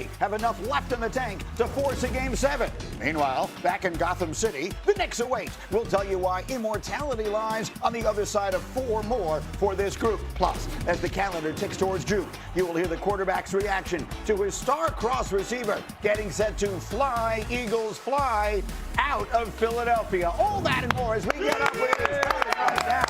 Wemby have enough left in the tank to force a Game 7? Meanwhile, back in Gotham City, the Knicks await. We'll tell you why immortality lies on the other side of 4 more for this group. Plus, as the calendar ticks towards June, you will hear the quarterback's reaction to his star-crossed receiver getting set to fly, Eagles fly, out of Philadelphia. All that and more as we get up with it right now.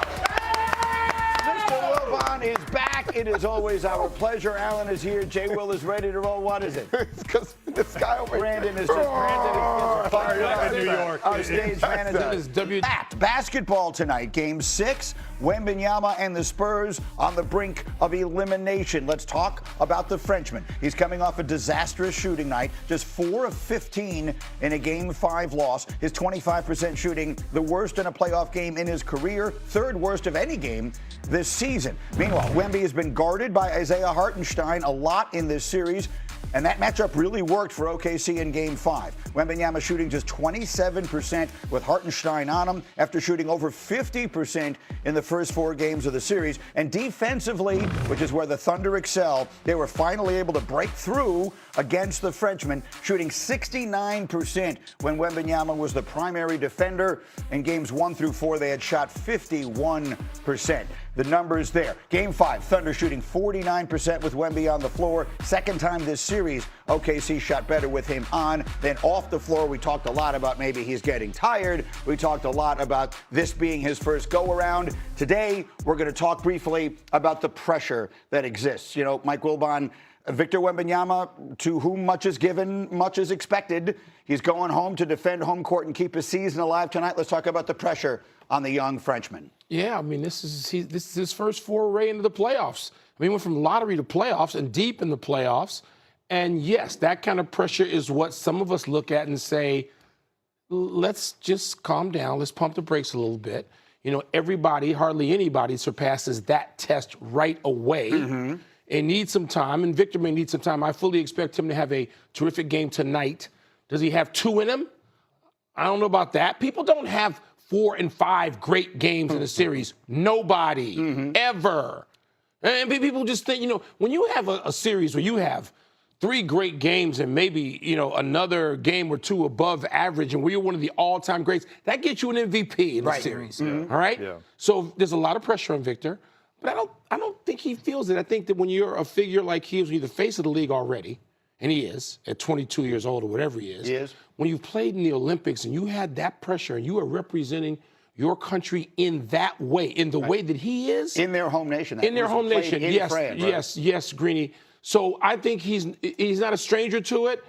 Mr. Wilbon is back. It is always our pleasure. Alan is here. J. Will is ready to roll. What is it? Because this guy over here. Brandon is fired up in New York. Our stage manager is at basketball tonight. Game 6. Wemby and the Spurs on the brink of elimination. Let's talk about the Frenchman. He's coming off a disastrous shooting night, just 4 of 15 in a Game 5 loss. His 25% shooting, the worst in a playoff game in his career, 3rd worst of any game this season. Meanwhile, Wemby has been guarded by Isaiah Hartenstein a lot in this series, and that matchup really worked for OKC in Game 5. Wembanyama shooting just 27% with Hartenstein on him after shooting over 50% in the first 4 games of the series. And defensively, which is where the Thunder excel, they were finally able to break through against the Frenchman, shooting 69% when Wembanyama was the primary defender. In games 1 through 4, they had shot 51%. The numbers there. Game 5, Thunder shooting 49% with Wemby on the floor. Second time this series, OKC shot better with him on than off the floor. We talked a lot about maybe he's getting tired. We talked a lot about this being his first go-around. Today, we're going to talk briefly about the pressure that exists. You know, Mike Wilbon, Victor Wembanyama, to whom much is given, much is expected. He's going home to defend home court and keep his season alive tonight. Let's talk about the pressure on the young Frenchman. Yeah, I mean, this is his first foray into the playoffs. I mean, he went from lottery to playoffs and deep in the playoffs. And yes, that kind of pressure is what some of us look at and say, let's just calm down. Let's pump the brakes a little bit. You know, everybody, hardly anybody surpasses that test right away. Mm-hmm. And needs some time, and Victor may need some time. I fully expect him to have a terrific game tonight. Does he have 2 in him? I don't know about that. People don't have 4 and 5 great games in a series. Nobody, ever. And people just think, you know, when you have a series where you have 3 great games and maybe, you know, another game or 2 above average and where you're one of the all-time greats, that gets you an MVP in the series, all right? Yeah. So there's a lot of pressure on Victor. But I don't think he feels it. I think that when you're a figure like he is, when you're the face of the league already, and he is, at 22 years old or whatever he is, when you've played in the Olympics and you had that pressure and you are representing your country in that way, in the way that he is. In their home nation. In their home nation, yes, France, yes, Greenie. So I think he's not a stranger to it.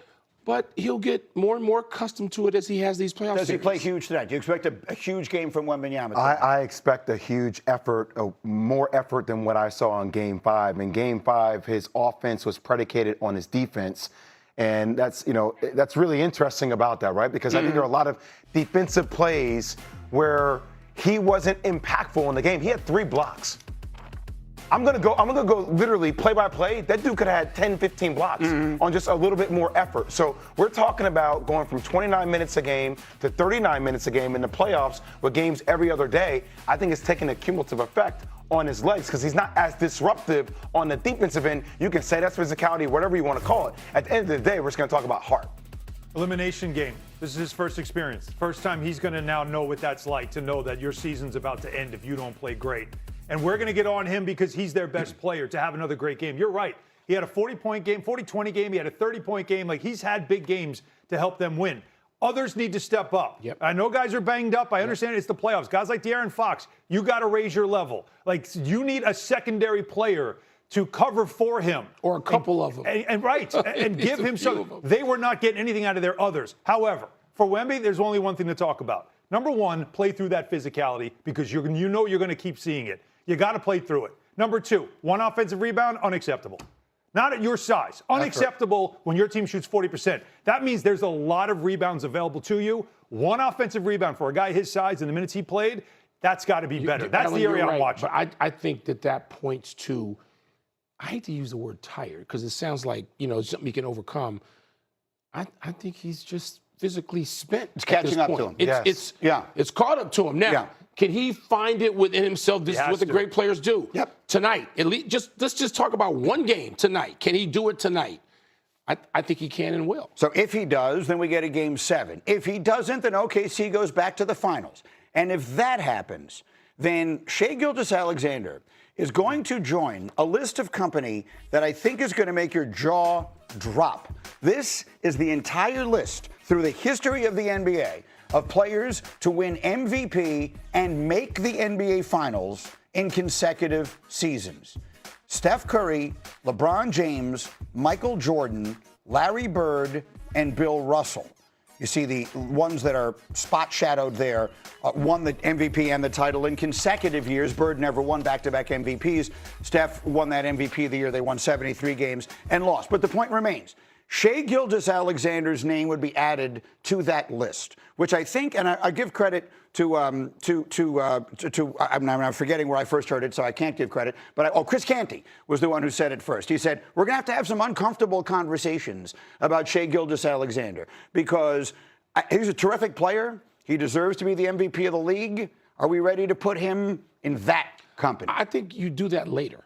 But he'll get more and more accustomed to it as he has these playoff series. Does he play huge tonight? Do you expect a huge game from Wembanyama? I expect a huge effort, more effort than what I saw in Game 5. In Game 5, his offense was predicated on his defense. And that's really interesting about that, right? Because I think there are a lot of defensive plays where he wasn't impactful in the game. He had 3 blocks. I'm gonna go literally play by play. That dude could have had 10, 15 blocks on just a little bit more effort. So we're talking about going from 29 minutes a game to 39 minutes a game in the playoffs with games every other day. I think it's taking a cumulative effect on his legs because he's not as disruptive on the defensive end. You can say that's physicality, whatever you want to call it. At the end of the day, we're just gonna talk about heart. Elimination game. This is his first experience. First time he's going to now know what that's like, to know that your season's about to end if you don't play great. And we're going to get on him because he's their best player to have another great game. You're right. He had a 40-point game, 40-20 game. He had a 30-point game. Like, he's had big games to help them win. Others need to step up. Yep. I know guys are banged up. I understand it's the playoffs. Guys like De'Aaron Fox, you got to raise your level. Like, you need a secondary player to cover for him. Or a couple of them. And give him some. They were not getting anything out of their others. However, for Wemby, there's only one thing to talk about. Number 1, play through that physicality because you know you're going to keep seeing it. You got to play through it. Number 2, 1 offensive rebound, unacceptable. Not at your size. Unacceptable when your team shoots 40%. That means there's a lot of rebounds available to you. 1 offensive rebound for a guy his size in the minutes he played, that's got to be better. That's the area I'm watching. But I think that points to, I hate to use the word tired because it sounds like, it's something you can overcome. I think he's just physically spent. It's catching up to him. It's caught up to him. Now, can he find it within himself? This is what the great players do. Yep. Tonight, let's just talk about one game tonight. Can he do it tonight? I think he can and will. So if he does, then we get a Game 7. If he doesn't, then OKC goes back to the finals. And if that happens, then Shai Gilgeous-Alexander is going to join a list of company that I think is going to make your jaw drop. This is the entire list through the history of the NBA of players to win MVP and make the NBA Finals in consecutive seasons. Steph Curry, LeBron James, Michael Jordan, Larry Bird, and Bill Russell. You see the ones that are spot shadowed there won the MVP and the title in consecutive years. Bird never won back-to-back MVPs. Steph won that MVP the year they won 73 games and lost. But the point remains. Shai Gilgeous-Alexander's name would be added to that list, which I think, and I give credit to I'm forgetting where I first heard it, so I can't give credit. But Chris Canty was the one who said it first. He said, we're going to have some uncomfortable conversations about Shai Gilgeous-Alexander because he's a terrific player. He deserves to be the MVP of the league. Are we ready to put him in that company? I think you do that later.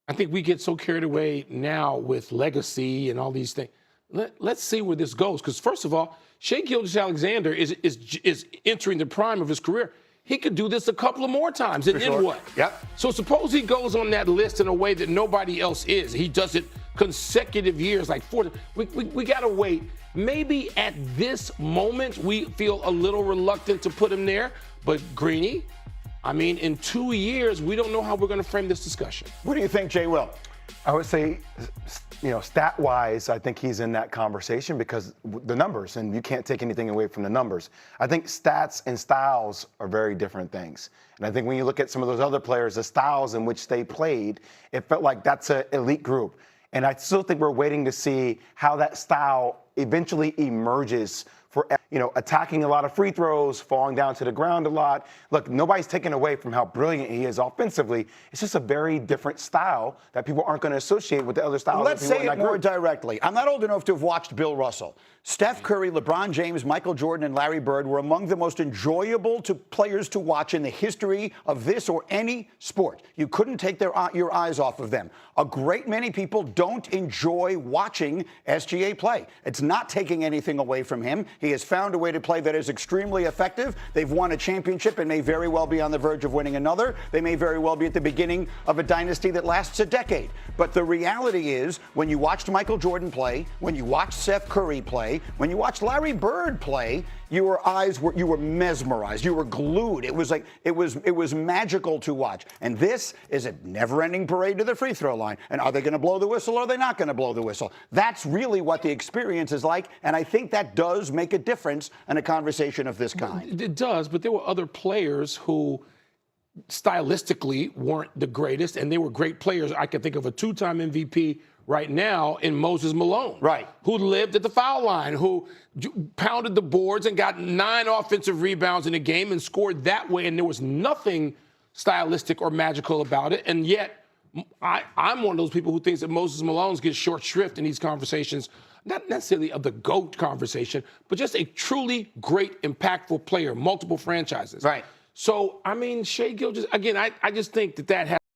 I think we get so carried away now with legacy and all these things. Let's see where this goes. Because first of all, Shai Gilgeous-Alexander is entering the prime of his career. He could do this a couple of more times. And then what? Yep. So suppose he goes on that list in a way that nobody else is. He does it consecutive years, like 4. We got to wait. Maybe at this moment we feel a little reluctant to put him there. But Greeny, I mean, in 2 years, we don't know how we're going to frame this discussion. What do you think, Jay Will? I would say, stat-wise, I think he's in that conversation because the numbers, and you can't take anything away from the numbers. I think stats and styles are very different things. And I think when you look at some of those other players, the styles in which they played, it felt like that's an elite group. And I still think we're waiting to see how that style eventually emerges for, attacking a lot of free throws, falling down to the ground a lot. Look, nobody's taken away from how brilliant he is offensively. It's just a very different style that people aren't going to associate with the other styles. Let's say it more directly. I'm not old enough to have watched Bill Russell. Steph Curry, LeBron James, Michael Jordan, and Larry Bird were among the most enjoyable players to watch in the history of this or any sport. You couldn't take your eyes off of them. A great many people don't enjoy watching SGA play. It's not taking anything away from him. He has found a way to play that is extremely effective. They've won a championship and may very well be on the verge of winning another. They may very well be at the beginning of a dynasty that lasts a decade. But the reality is, when you watched Michael Jordan play, when you watched Steph Curry play, when you watched Larry Bird play, you were mesmerized. You were glued. It was magical to watch. And this is a never-ending parade to the free throw line. And are they going to blow the whistle or are they not going to blow the whistle? That's really what the experience is like. And I think that does make a difference in a conversation of this kind. It does, but there were other players who stylistically weren't the greatest, and they were great players. I can think of a 2-time MVP right now in Moses Malone, right, who lived at the foul line, who pounded the boards and got 9 offensive rebounds in a game and scored that way, and there was nothing stylistic or magical about it. And yet, I'm one of those people who thinks that Moses Malone gets short shrift in these conversations, not necessarily of the GOAT conversation, but just a truly great, impactful player, multiple franchises. Right. So, I mean, Shai Gilgeous, again, I just think that has